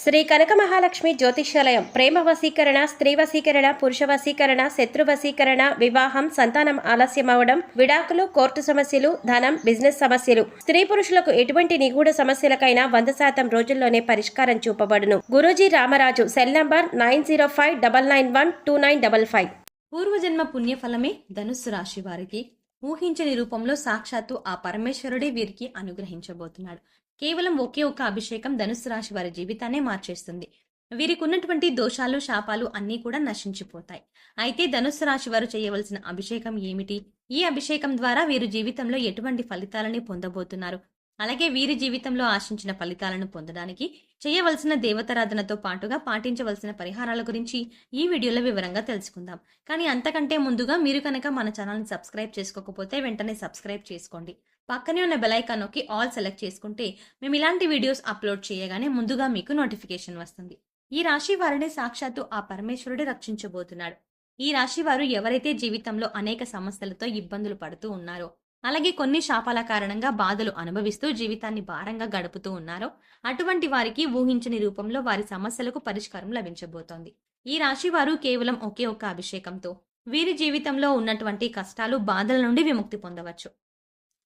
శ్రీ కనక మహాలక్ష్మి జ్యోతిష్యాలయం ప్రేమ వశీకరణ, స్త్రీ వశీకరణ, పురుష వశీకరణ, శత్రు వశీకరణ, వివాహం, సంతానం ఆలస్యం అవడం, విడాకులు, కోర్టు సమస్యలు, ధనం, బిజినెస్ సమస్యలు, స్త్రీ పురుషులకు ఎటువంటి నిగూఢ సమస్యలకైనా 100% రోజుల్లోనే పరిష్కారం చూపబడును. గురూజీ రామరాజు. Cell number 9059912955. పూర్వజన్మ పుణ్యఫలమే ధనుస్సు రాశి వారికి ఊహించని రూపంలో సాక్షాత్తు ఆ పరమేశ్వరుడే వీరికి అనుగ్రహించబోతున్నాడు. కేవలం ఒకే ఒక అభిషేకం ధనుస్సు రాశి వారి జీవితాన్నే మార్చేస్తుంది. వీరికి ఉన్నటువంటి దోషాలు, శాపాలు అన్నీ కూడా నశించిపోతాయి. అయితే ధనుస్సు రాశి వారు చేయవలసిన అభిషేకం ఏమిటి? ఈ అభిషేకం ద్వారా వీరు జీవితంలో ఎటువంటి ఫలితాలని పొందబోతున్నారు? అలాగే వీరి జీవితంలో ఆశించిన ఫలితాలను పొందడానికి చేయవలసిన దేవతారాధనతో పాటుగా పాటించవలసిన పరిహారాల గురించి ఈ వీడియోలో వివరంగా తెలుసుకుందాం. కానీ అంతకంటే ముందుగా మీరు కనుక మన ఛానల్ని సబ్స్క్రైబ్ చేసుకోకపోతే వెంటనే సబ్స్క్రైబ్ చేసుకోండి. పక్కనే ఉన్న బెల్ ఐకాన్ నొక్కి ఆల్ సెలెక్ట్ చేసుకుంటే మేము ఇలాంటి వీడియోస్ అప్లోడ్ చేయగానే ముందుగా మీకు నోటిఫికేషన్ వస్తుంది. ఈ రాశి వారిని సాక్షాత్తు ఆ పరమేశ్వరుడే రక్షించబోతున్నాడు. ఈ రాశి వారు ఎవరైతే జీవితంలో అనేక సమస్యలతో ఇబ్బందులు పడుతూ ఉన్నారో, అలాగే కొన్ని శాపాల కారణంగా బాధలు అనుభవిస్తూ జీవితాన్ని భారంగా గడుపుతూ ఉన్నారో అటువంటి వారికి ఊహించని రూపంలో వారి సమస్యలకు పరిష్కారం లభించబోతోంది. ఈ రాశి వారు కేవలం ఒకే ఒక్క అభిషేకంతో వీరి జీవితంలో ఉన్నటువంటి కష్టాలు, బాధల నుండి విముక్తి పొందవచ్చు.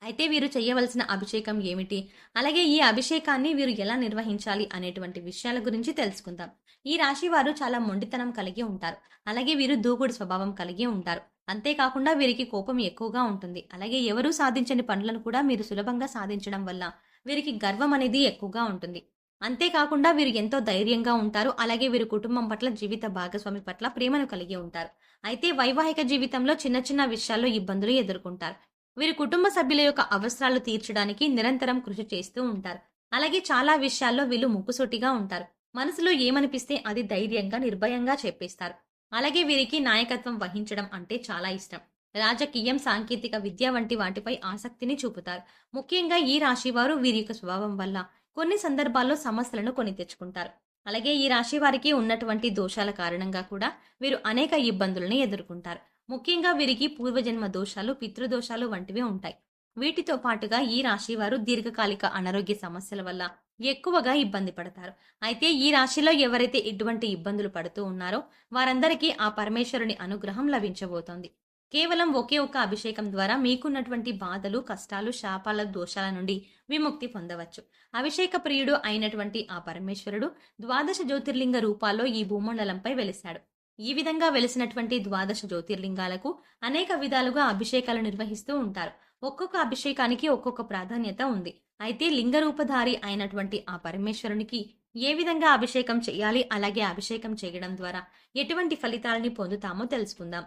అయితే వీరు చేయవలసిన అభిషేకం ఏమిటి, అలాగే ఈ అభిషేకాన్ని వీరు ఎలా నిర్వహించాలి అనేటువంటి విషయాల గురించి తెలుసుకుందాం. ఈ రాశి వారు చాలా మొండితనం కలిగి ఉంటారు. అలాగే వీరు దూకుడు స్వభావం కలిగి ఉంటారు. అంతేకాకుండా వీరికి కోపం ఎక్కువగా ఉంటుంది. అలాగే ఎవరూ సాధించని పనులను కూడా మీరు సులభంగా సాధించడం వల్ల వీరికి గర్వం అనేది ఎక్కువగా ఉంటుంది. అంతేకాకుండా వీరు ఎంతో ధైర్యంగా ఉంటారు. అలాగే వీరు కుటుంబం పట్ల, జీవిత భాగస్వామి పట్ల ప్రేమను కలిగి ఉంటారు. అయితే వైవాహిక జీవితంలో చిన్న చిన్న విషయాల్లో ఇబ్బందులు ఎదుర్కొంటారు. వీరు కుటుంబ సభ్యుల యొక్క అవసరాలు తీర్చడానికి నిరంతరం కృషి చేస్తూ ఉంటారు. అలాగే చాలా విషయాల్లో వీళ్ళు ముక్కుసూటిగా ఉంటారు. మనసులో ఏమనిపిస్తే అది ధైర్యంగా, నిర్భయంగా చెప్పేస్తారు. అలాగే వీరికి నాయకత్వం వహించడం అంటే చాలా ఇష్టం. రాజకీయం, సాంకేతిక విద్య వంటి వాటిపై ఆసక్తిని చూపుతారు. ముఖ్యంగా ఈ రాశి వారు వీరి యొక్క స్వభావం వల్ల కొన్ని సందర్భాల్లో సమస్యలను కొని తెచ్చుకుంటారు. అలాగే ఈ రాశి వారికి ఉన్నటువంటి దోషాల కారణంగా కూడా వీరు అనేక ఇబ్బందులను ఎదుర్కొంటారు. ముఖ్యంగా వీరికి పూర్వజన్మ దోషాలు, పితృదోషాలు వంటివి ఉంటాయి. వీటితో పాటుగా ఈ రాశి వారు దీర్ఘకాలిక అనారోగ్య సమస్యల వల్ల ఎక్కువగా ఇబ్బంది పడతారు. అయితే ఈ రాశిలో ఎవరైతే ఇటువంటి ఇబ్బందులు పడుతూ ఉన్నారో వారందరికీ ఆ పరమేశ్వరుని అనుగ్రహం లభించబోతోంది. కేవలం ఒకే ఒక్క అభిషేకం ద్వారా మీకున్నటువంటి బాధలు, కష్టాలు, శాపాల, దోషాల నుండి విముక్తి పొందవచ్చు. అభిషేక ప్రియుడు అయినటువంటి ఆ పరమేశ్వరుడు 12 జ్యోతిర్లింగ రూపాల్లో ఈ భూమండలంపై వెలిశాడు. ఈ విధంగా వెలిసినటువంటి 12 జ్యోతిర్లింగాలకు అనేక విధాలుగా అభిషేకాలు నిర్వహిస్తూ ఉంటారు. ఒక్కొక్క అభిషేకానికి ఒక్కొక్క ప్రాధాన్యత ఉంది. అయితే లింగరూపధారి అయినటువంటి ఆ పరమేశ్వరునికి ఏ విధంగా అభిషేకం చేయాలి, అలాగే అభిషేకం చేయడం ద్వారా ఎటువంటి ఫలితాలని పొందుతామో తెలుసుకుందాం.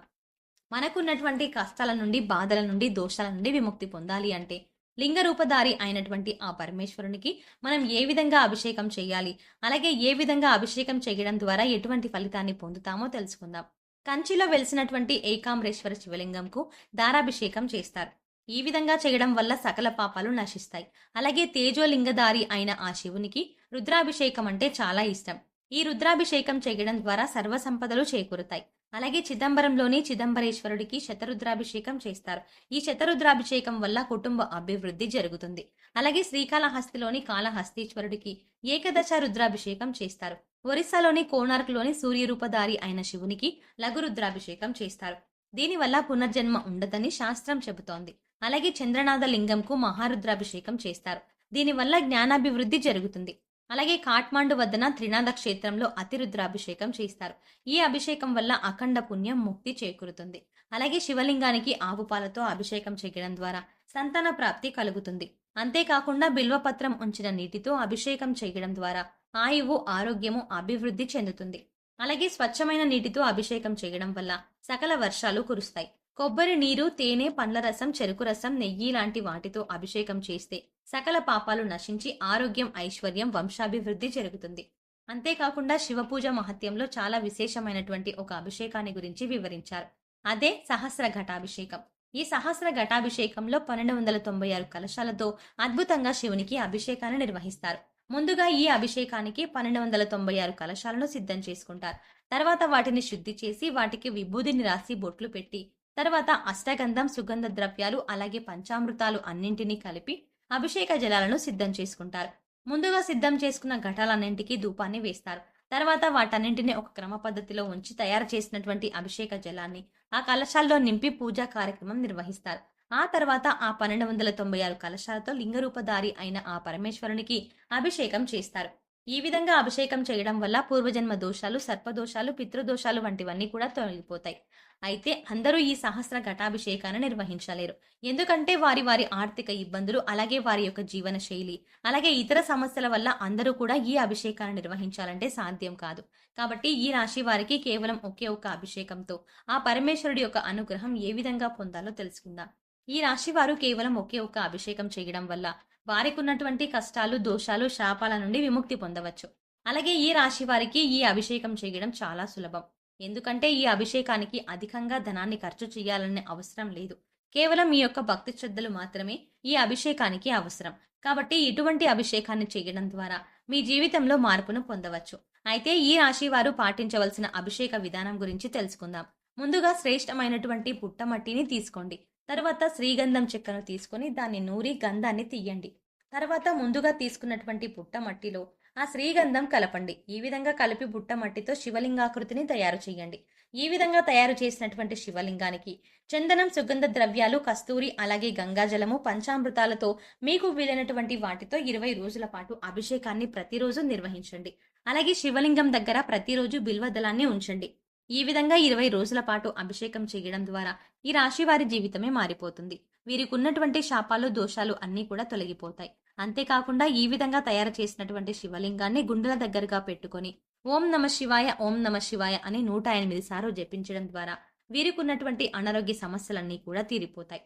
మనకున్నటువంటి కష్టాల నుండి, బాధల నుండి, దోషాల నుండి విముక్తి పొందాలి అంటే లింగరూపధారి అయినటువంటి ఆ పరమేశ్వరునికి మనం ఏ విధంగా అభిషేకం చేయాలి, అలాగే ఏ విధంగా అభిషేకం చేయడం ద్వారా ఎటువంటి ఫలితాన్ని పొందుతామో తెలుసుకుందాం. కంచిలో వెలిసినటువంటి ఏకాంబరేశ్వర శివలింగంకు దారాభిషేకం చేస్తారు. ఈ విధంగా చేయడం వల్ల సకల పాపాలు నశిస్తాయి. అలాగే తేజోలింగధారి అయిన ఆ శివునికి రుద్రాభిషేకం అంటే చాలా ఇష్టం. ఈ రుద్రాభిషేకం చేయడం ద్వారా సర్వ సంపదలు చేకూరుతాయి. అలాగే చిదంబరంలోని చిదంబరేశ్వరుడికి శతరుద్రాభిషేకం చేస్తారు. ఈ శతరుద్రాభిషేకం వల్ల కుటుంబ అభివృద్ధి జరుగుతుంది. అలాగే శ్రీకాళహస్తిలోని కాళహస్తీశ్వరుడికి ఏకదశ రుద్రాభిషేకం చేస్తారు. ఒరిస్సాలోని కోణార్క్లోని సూర్యరూపధారి అయిన శివునికి లఘు రుద్రాభిషేకం చేస్తారు. దీనివల్ల పునర్జన్మ ఉండదని శాస్త్రం చెబుతోంది. అలాగే చంద్రనాథ లింగంకు మహారుద్రాభిషేకం చేస్తారు. దీనివల్ల జ్ఞానాభివృద్ధి జరుగుతుంది. అలాగే కాట్మాండు వద్దన త్రినాథ క్షేత్రంలో అతిరుద్రాభిషేకం చేస్తారు. ఈ అభిషేకం వల్ల అఖండ పుణ్యం, ముక్తి చేకూరుతుంది. అలాగే శివలింగానికి ఆవు పాలతో అభిషేకం చేయడం ద్వారా సంతాన ప్రాప్తి కలుగుతుంది. అంతేకాకుండా బిల్వపత్రం ఉంచిన నీటితో అభిషేకం చేయడం ద్వారా ఆయువు, ఆరోగ్యము, అభివృద్ధి చెందుతుంది. అలాగే స్వచ్ఛమైన నీటితో అభిషేకం చేయడం వల్ల సకల వర్షాలు కురుస్తాయి. కొబ్బరి నీరు, తేనె, పండ్ల రసం, చెరుకు రసం, నెయ్యి లాంటి వాటితో అభిషేకం చేస్తే సకల పాపాలు నశించి ఆరోగ్యం, ఐశ్వర్యం, వంశాభివృద్ధి జరుగుతుంది. అంతేకాకుండా శివపూజ మహత్యంలో చాలా విశేషమైనటువంటి ఒక అభిషేకాన్ని గురించి వివరించారు. అదే సహస్ర ఘటాభిషేకం. ఈ సహస్ర ఘటాభిషేకంలో 1296 కలశాలతో అద్భుతంగా శివునికి అభిషేకాన్ని నిర్వహిస్తారు. ముందుగా ఈ అభిషేకానికి 1296 కలశాలను సిద్ధం చేసుకుంటారు. తర్వాత వాటిని శుద్ధి చేసి వాటికి విభూదిని రాసి బొట్లు పెట్టి తర్వాత అష్టగంధం, సుగంధ ద్రవ్యాలు, అలాగే పంచామృతాలు అన్నింటినీ కలిపి అభిషేక జలాలను సిద్ధం చేసుకుంటారు. ముందుగా సిద్ధం చేసుకున్న ఘటాలన్నింటికి ధూపాన్ని వేస్తారు. తర్వాత వాటన్నింటినీ ఒక క్రమ పద్ధతిలో ఉంచి తయారు చేసినటువంటి అభిషేక జలాన్ని ఆ కలశాల్లో నింపి పూజా కార్యక్రమం నిర్వహిస్తారు. ఆ తర్వాత ఆ 1296 కలశాలతో లింగరూపధారి అయిన ఆ పరమేశ్వరునికి అభిషేకం చేస్తారు. ఈ విధంగా అభిషేకం చేయడం వల్ల పూర్వజన్మ దోషాలు, సర్పదోషాలు, పితృదోషాలు వంటివన్నీ కూడా తొలగిపోతాయి. అయితే అందరూ ఈ సహస్ర ఘటాభిషేకాన్ని నిర్వహించలేరు. ఎందుకంటే వారి వారి ఆర్థిక ఇబ్బందులు, అలాగే వారి యొక్క జీవన శైలి, అలాగే ఇతర సమస్యల వల్ల అందరూ కూడా ఈ అభిషేకాన్ని నిర్వహించాలంటే సాధ్యం కాదు. కాబట్టి ఈ రాశి వారికి కేవలం ఒకే ఒక అభిషేకంతో ఆ పరమేశ్వరుడి యొక్క అనుగ్రహం ఏ విధంగా పొందాలో తెలుసుకుందాం. ఈ రాశి వారు కేవలం ఒకే ఒక అభిషేకం చేయడం వల్ల వారికి ఉన్నటువంటి కష్టాలు, దోషాలు, శాపాల నుండి విముక్తి పొందవచ్చు. అలాగే ఈ రాశి వారికి ఈ అభిషేకం చేయడం చాలా సులభం. ఎందుకంటే ఈ అభిషేకానికి అధికంగా ధనాన్ని ఖర్చు చేయాలనే అవసరం లేదు. కేవలం మీ యొక్క భక్తి శ్రద్ధలు మాత్రమే ఈ అభిషేకానికి అవసరం. కాబట్టి ఇటువంటి అభిషేకాన్ని చేయడం ద్వారా మీ జీవితంలో మార్పును పొందవచ్చు. అయితే ఈ రాశి వారు పాటించవలసిన అభిషేక విధానం గురించి తెలుసుకుందాం. ముందుగా శ్రేష్టమైనటువంటి పుట్టమట్టిని తీసుకోండి. తర్వాత శ్రీగంధం చెక్కను తీసుకొని దాన్ని నూరి గంధాన్ని తీయండి. తర్వాత ముందుగా తీసుకున్నటువంటి పుట్టమట్టిలో ఆ శ్రీగంధం కలపండి. ఈ విధంగా కలిపి పుట్టమట్టితో శివలింగాకృతిని తయారు చేయండి. ఈ విధంగా తయారు చేసినటువంటి శివలింగానికి చందనం, సుగంధ ద్రవ్యాలు, కస్తూరి, అలాగే గంగాజలము, పంచామృతాలతో మీకు వీలైనటువంటి వాటితో 20 రోజుల పాటు అభిషేకాన్ని ప్రతిరోజు నిర్వహించండి. అలాగే శివలింగం దగ్గర ప్రతిరోజు బిల్వదళాన్ని ఉంచండి. ఈ విధంగా 20 రోజుల పాటు అభిషేకం చేయడం ద్వారా ఈ రాశి వారి జీవితమే మారిపోతుంది. వీరికి ఉన్నటువంటి శాపాలు, దోషాలు అన్నీ కూడా తొలగిపోతాయి. అంతేకాకుండా ఈ విధంగా తయారు చేసినటువంటి శివలింగాన్ని గుండెల దగ్గరగా పెట్టుకొని ఓం నమ శివాయ, ఓం నమ శివాయ అని 108 సార్లు జపించడం ద్వారా వీరికి ఉన్నటువంటి అనారోగ్య సమస్యలన్నీ కూడా తీరిపోతాయి.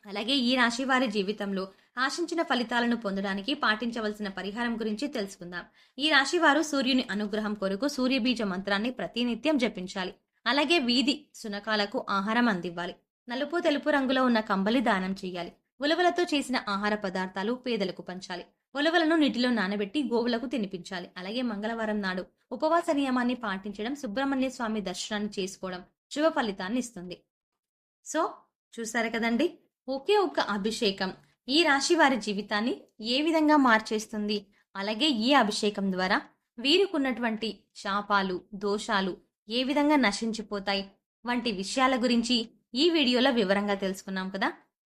అలాగే ఈ రాశి వారి జీవితంలో ఆశించిన ఫలితాలను పొందడానికి పాటించవలసిన పరిహారం గురించి తెలుసుకుందాం. ఈ రాశి వారు సూర్యుని అనుగ్రహం కొరకు సూర్యబీజ మంత్రాన్ని ప్రతినిత్యం జపించాలి. అలాగే వీధి శునకాలకు ఆహారం అందివ్వాలి. నలుపు, తెలుపు రంగులో ఉన్న కంబలి దానం చేయాలి. ఉలవలతో చేసిన ఆహార పదార్థాలు పేదలకు పంచాలి. ఉలవలను నీటిలో నానబెట్టి గోవులకు తినిపించాలి. అలాగే మంగళవారం నాడు ఉపవాస నియమాన్ని పాటించడం, సుబ్రహ్మణ్య స్వామి దర్శనాన్ని చేసుకోవడం శుభ ఫలితాన్ని ఇస్తుంది. సో చూసారు కదండి, ఒకే ఒక్క అభిషేకం ఈ రాశి వారి జీవితాన్ని ఏ విధంగా మార్చేస్తుంది, అలాగే ఈ అభిషేకం ద్వారా వీరికున్నటువంటి శాపాలు, దోషాలు ఏ విధంగా నశించిపోతాయి వంటి విషయాల గురించి ఈ వీడియోలో వివరంగా తెలుసుకున్నాం కదా.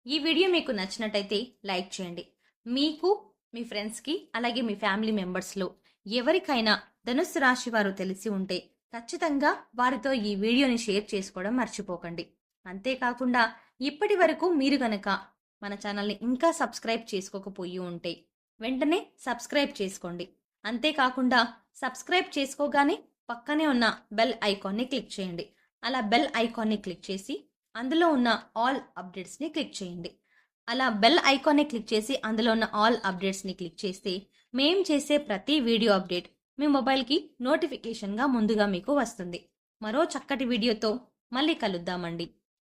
ఈ వీడియో మీకు నచ్చినట్టయితే లైక్ చేయండి. మీకు, మీ ఫ్రెండ్స్కి, అలాగే మీ ఫ్యామిలీ మెంబర్స్లో ఎవరికైనా ధనుస్సు రాశి వారు తెలిసి ఉంటే ఖచ్చితంగా వారితో ఈ వీడియోని షేర్ చేసుకోవడం మర్చిపోకండి. అంతేకాకుండా ఇప్పటి వరకు మీరు గనక మన ఛానల్ని ఇంకా సబ్స్క్రైబ్ చేసుకోకపోయి ఉంటే వెంటనే సబ్స్క్రైబ్ చేసుకోండి. అంతేకాకుండా సబ్స్క్రైబ్ చేసుకోగానే పక్కనే ఉన్న బెల్ ఐకాన్ని క్లిక్ చేయండి. అలా బెల్ ఐకాన్ని క్లిక్ చేసి అందులో ఉన్న ఆల్ అప్డేట్స్ని క్లిక్ చేయండి. అలా బెల్ ఐకాన్ని క్లిక్ చేసి అందులో ఉన్న ఆల్ అప్డేట్స్ని క్లిక్ చేస్తే మేం చేసే ప్రతి వీడియో అప్డేట్ మీ మొబైల్కి నోటిఫికేషన్గా ముందుగా మీకు వస్తుంది. మరో చక్కటి వీడియోతో మళ్ళీ కలుద్దామండి.